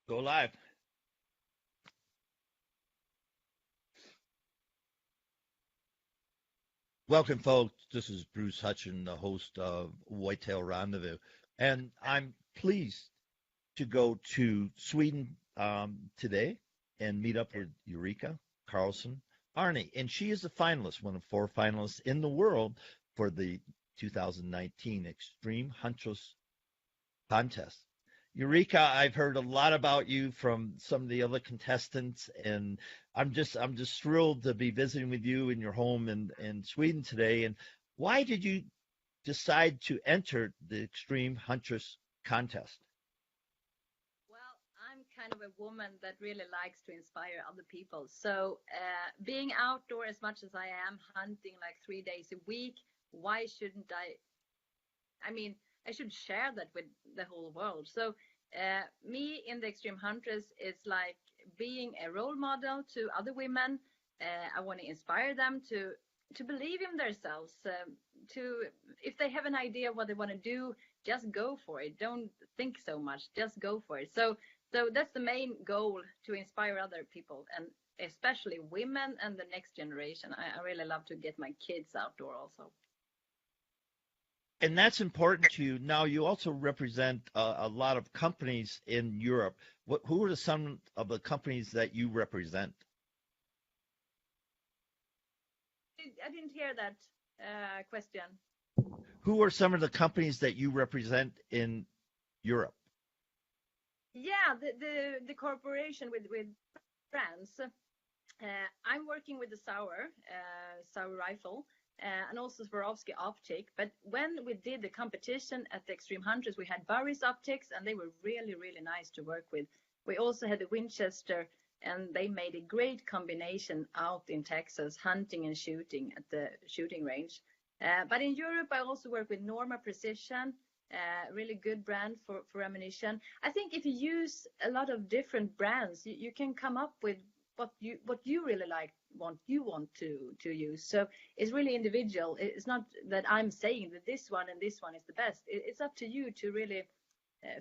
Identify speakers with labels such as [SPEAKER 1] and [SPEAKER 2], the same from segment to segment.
[SPEAKER 1] Go live. Welcome, folks. This is Bruce Hutchin, the host of Whitetail Rendezvous, and I'm pleased to go to Sweden today and meet up with Ulrika Karksson-Arne, and she is a finalist, one of 4 finalists in the world for the 2019 Extreme Huntress contest. Eureka, I've heard a lot about you from some of the other contestants, and I'm just thrilled to be visiting with you in your home in Sweden today. And why did you decide to enter the Extreme Huntress contest?
[SPEAKER 2] Well, I'm kind of a woman that really likes to inspire other people. So being outdoor as much as I am, hunting like 3 days a week, why shouldn't I? I mean, I should share that with the whole world. So me in the Extreme Huntress is like being a role model to other women. I want to inspire them to believe in themselves. To if they have an idea what they want to do, just go for it. Don't think so much. Just go for it. So that's the main goal, to inspire other people, and especially women and the next generation. I really love to get my kids outdoor also.
[SPEAKER 1] And that's important to you. Now, you also represent a lot of companies in Europe. Who are some of the companies that you represent?
[SPEAKER 2] I didn't hear that question.
[SPEAKER 1] Who are some of the companies that you represent in Europe?
[SPEAKER 2] Yeah, the corporation with brands. I'm working with the Sauer rifle, and also Swarovski optic. But when we did the competition at the Extreme Hunters, we had Burris optics, and they were really, really nice to work with. We also had the Winchester, and they made a great combination out in Texas, hunting and shooting at the shooting range. But in Europe, I also work with Norma Precision, really good brand for ammunition. I think if you use a lot of different brands, you can come up with what you really like, what you want to use. So it's really individual. It's not that I'm saying that this one and this one is the best. It's up to you to really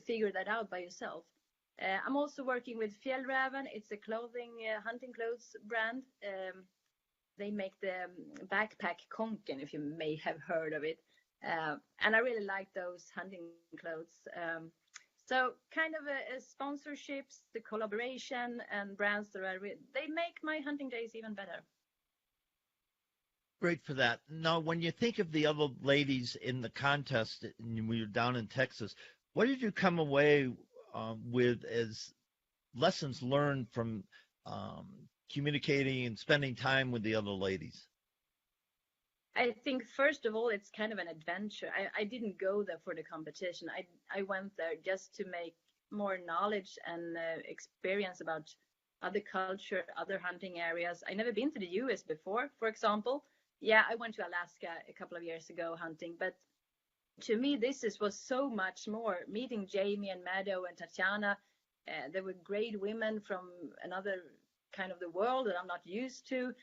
[SPEAKER 2] figure that out by yourself. I'm also working with Fjällräven. It's a hunting clothes brand. They make the backpack Konken, if you may have heard of it. And I really like those hunting clothes. So kind of a sponsorships, the collaboration, and brands that they make my hunting days even better.
[SPEAKER 1] Great for that. Now, when you think of the other ladies in the contest, and we were down in Texas, what did you come away with as lessons learned from communicating and spending time with the other ladies?
[SPEAKER 2] I think first of all, it's kind of an adventure. I didn't go there for the competition. I went there just to make more knowledge and experience about other culture, other hunting areas. I never been to the US before, for example. Yeah, I went to Alaska a couple of years ago hunting, but to me, was so much more. Meeting Jamie and Meadow and Tatiana, they were great women from another kind of the world that I'm not used to.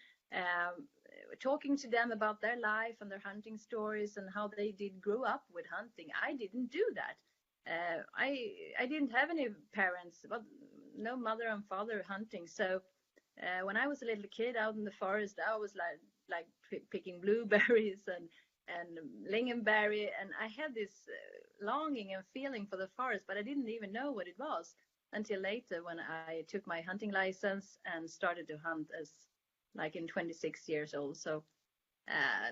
[SPEAKER 2] Talking to them about their life and their hunting stories and how they did grow up with hunting. I didn't do that. I didn't have any parents, but no mother and father hunting. So when I was a little kid out in the forest, I was like picking blueberries and lingonberry, and I had this longing and feeling for the forest, but I didn't even know what it was until later when I took my hunting license and started to hunt as like in 26 years old. So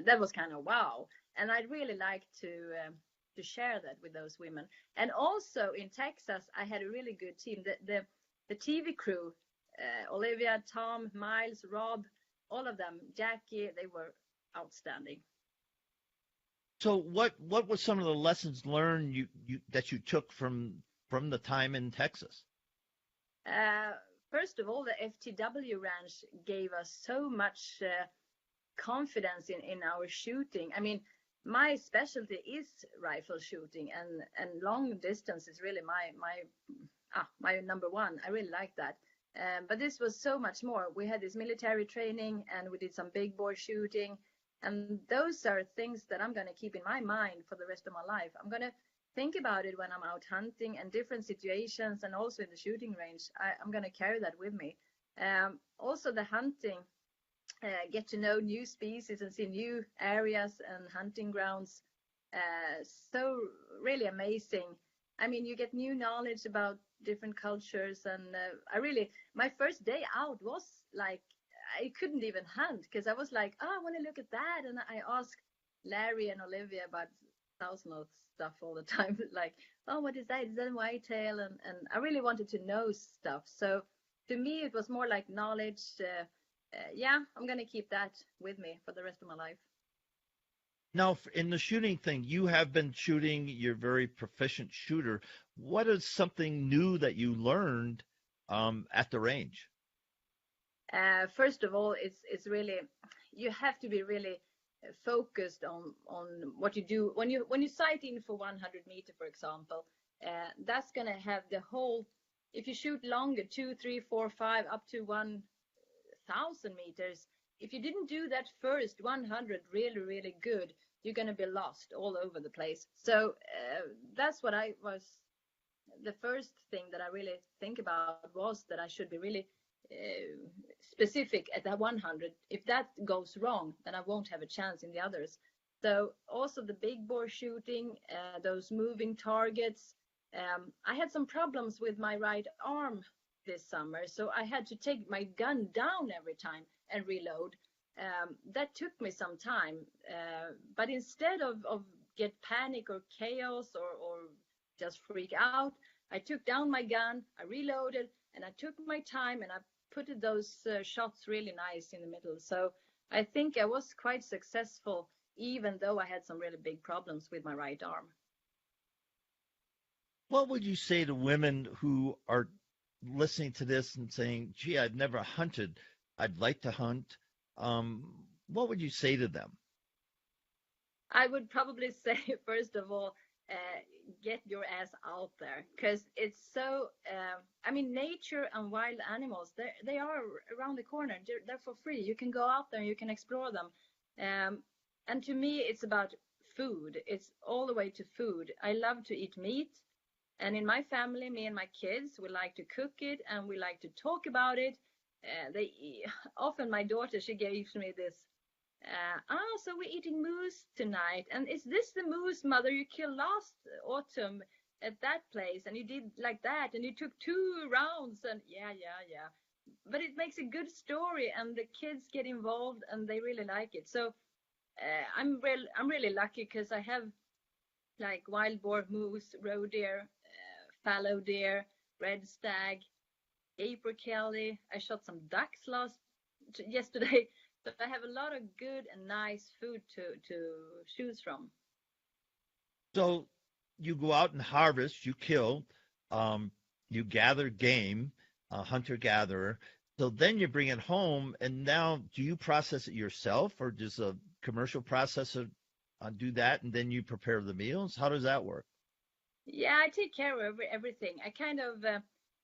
[SPEAKER 2] that was kind of wow. And I'd really like to share that with those women. And also in Texas, I had a really good team. The TV crew, Olivia, Tom, Miles, Rob, all of them, Jackie, they were outstanding.
[SPEAKER 1] So what were some of the lessons learned that you took from the time in Texas?
[SPEAKER 2] First of all, the FTW ranch gave us so much confidence in our shooting. I mean, my specialty is rifle shooting, and long distance is really my number one. I really like that. But this was so much more. We had this military training, and we did some big bore shooting. And those are things that I'm going to keep in my mind for the rest of my life. I'm going to think about it when I'm out hunting and different situations, and also in the shooting range. I'm going to carry that with me. Also, the hunting, get to know new species and see new areas and hunting grounds. So really amazing. I mean, you get new knowledge about different cultures, and my first day out was like, I couldn't even hunt because I was like, oh, I want to look at that, and I asked Larry and Olivia about thousands of stuff all the time, like, oh, what is that? Is that a whitetail? And I really wanted to know stuff. So to me, it was more like knowledge. Yeah, I'm gonna keep that with me for the rest of my life.
[SPEAKER 1] Now, in the shooting thing, you have been shooting. You're a very proficient shooter. What is something new that you learned at the range?
[SPEAKER 2] First of all, it's really, you have to be really focused on what you do when you sight in for 100 meter, for example. That's gonna have the whole. If you shoot longer, 2, 3, 4, 5, up to 1,000 meters, if you didn't do that first 100 really, really good, you're going to be lost all over the place. So that's what the first thing that I really think about was that I should be really specific at that 100. If that goes wrong, then I won't have a chance in the others. So also the big bore shooting, those moving targets. I had some problems with my right arm this summer, so I had to take my gun down every time and reload. That took me some time, but instead of get panic or chaos or just freak out, I took down my gun, I reloaded, and I took my time, and I put those shots really nice in the middle. So I think I was quite successful, even though I had some really big problems with my right arm.
[SPEAKER 1] What would you say to women who are listening to this and saying, gee, I've never hunted, I'd like to hunt? What would you say to them?
[SPEAKER 2] I would probably say, first of all, get your ass out there, because it's so, I mean, nature and wild animals, they are around the corner. They're for free. You can go out there and you can explore them. And to me, it's about food. It's all the way to food. I love to eat meat. And in my family, me and my kids, we like to cook it and we like to talk about it. Often my daughter, she gives me this, so we're eating moose tonight. And is this the moose, mother, you killed last autumn at that place? And you did like that, and you took 2 rounds, and yeah. But it makes a good story, and the kids get involved, and they really like it. So I'm really lucky because I have like wild boar, moose, roe deer, fallow deer, red stag, capercaillie. I shot some ducks yesterday. So I have a lot of good and nice food to choose from.
[SPEAKER 1] So you go out and harvest, you kill, you gather game, hunter-gatherer. So then you bring it home, and now do you process it yourself, or does a commercial processor do that, and then you prepare the meals? How does that work?
[SPEAKER 2] Yeah, I take care of everything. I kind of,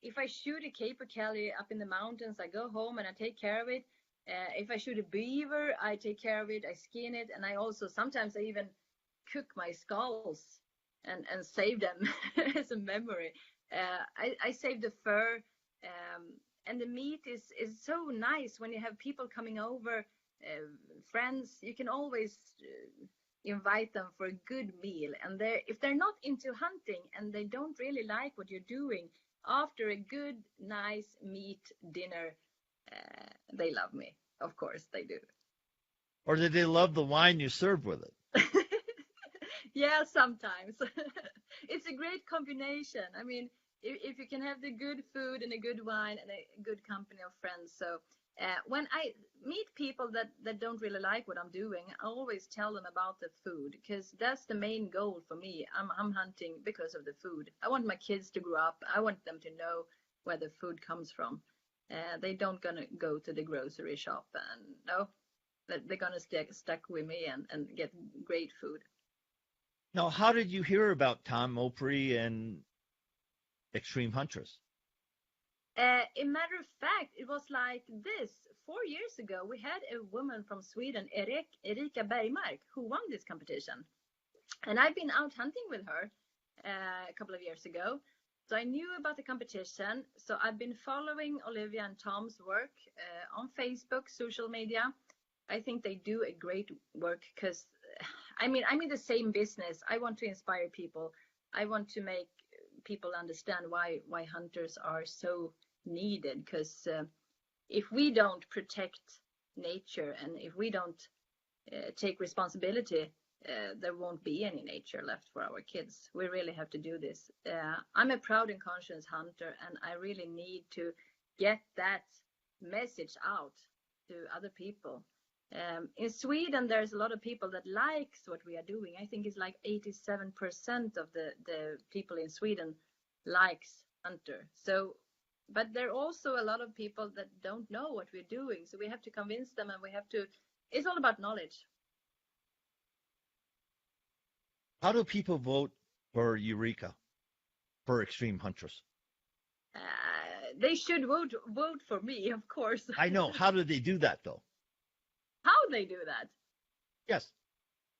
[SPEAKER 2] if I shoot a capercaillie up in the mountains, I go home and I take care of it. If I shoot a beaver, I take care of it. I skin it, and I also sometimes I even cook my skulls and save them as a memory. I save the fur, and the meat is so nice when you have people coming over, friends. You can always invite them for a good meal, and if they're not into hunting and they don't really like what you're doing, after a good nice meat dinner, they love me. Of course they do.
[SPEAKER 1] Or do they love the wine you serve with it?
[SPEAKER 2] Yeah, sometimes. It's a great combination. I mean, if you can have the good food and a good wine and a good company of friends. So when I meet people that don't really like what I'm doing, I always tell them about the food, because that's the main goal for me. I'm hunting because of the food. I want my kids to grow up. I want them to know where the food comes from. They don't gonna go to the grocery shop, and no, they're gonna stay stuck with me and get great food.
[SPEAKER 1] Now, how did you hear about Tom Opry and Extreme Huntress?
[SPEAKER 2] A matter of fact, it was like this. 4 years ago, we had a woman from Sweden, Erika Bergmark, who won this competition. And I've been out hunting with her. a couple of years ago. So I knew about the competition. So I've been following Olivia and Tom's work on Facebook, social media. I think they do a great work because, I mean, I'm in the same business. I want to inspire people. I want to make people understand why hunters are so needed. Because if we don't protect nature and if we don't take responsibility, there won't be any nature left for our kids. We really have to do this. I'm a proud and conscious hunter, and I really need to get that message out to other people. In Sweden, there's a lot of people that likes what we are doing. I think it's like 87% of the people in Sweden likes hunter. So, but there are also a lot of people that don't know what we're doing. So we have to convince them, and we have to. It's all about knowledge.
[SPEAKER 1] How do people vote for Ulrika, for Extreme Huntress?
[SPEAKER 2] They should vote for me, of course.
[SPEAKER 1] I know. How do they do that, though?
[SPEAKER 2] How they do that?
[SPEAKER 1] Yes.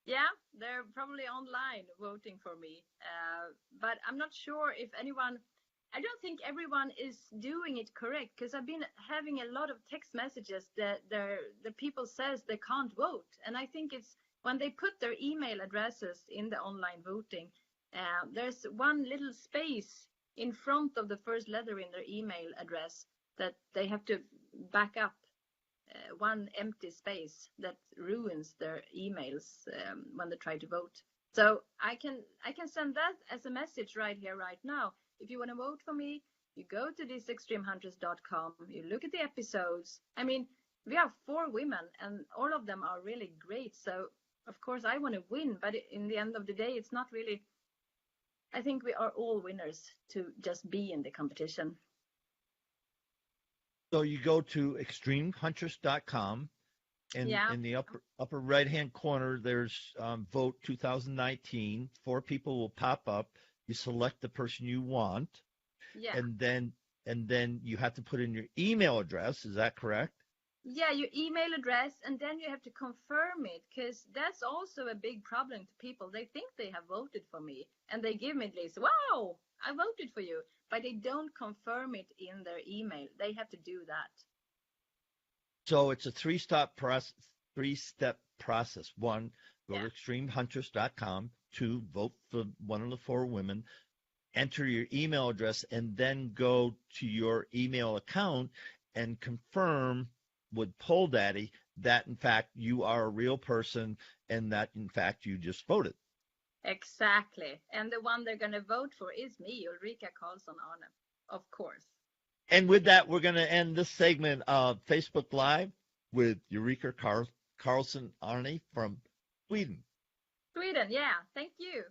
[SPEAKER 2] Yeah, they're probably online voting for me. But I'm not sure if anyone. I don't think everyone is doing it correct, because I've been having a lot of text messages that the people says they can't vote, and I think it's when they put their email addresses in the online voting, there's one little space in front of the first letter in their email address that they have to back up, one empty space that ruins their emails when they try to vote. So I can send that as a message right here, right now. If you want to vote for me, you go to thisextremehuntress.com, you look at the episodes. I mean, we have 4 women, and all of them are really great. So of course I want to win, but in the end of the day, it's not really. I think we are all winners to just be in the competition.
[SPEAKER 1] So you go to extremehuntress.com, and in the upper right-hand corner, there's vote 2019. 4 people will pop up. You select the person you want, and then you have to put in your email address. Is that correct?
[SPEAKER 2] Yeah, your email address, and then you have to confirm it, because that's also a big problem to people. They think they have voted for me, and they give me this, wow, I voted for you, but they don't confirm it in their email. They have to do that.
[SPEAKER 1] So it's a 3-step process. 1, go to extremehuntress.com. 2, vote for one of the 4 women. Enter your email address, and then go to your email account and confirm with Poll Daddy that, in fact, you are a real person and that, in fact, you just voted.
[SPEAKER 2] Exactly. And the one they're going to vote for is me, Ulrika Karksson-Arne, of course.
[SPEAKER 1] And with that, we're going to end this segment of Facebook Live with Ulrika Karksson-Arne from Sweden.
[SPEAKER 2] Sweden, yeah. Thank you.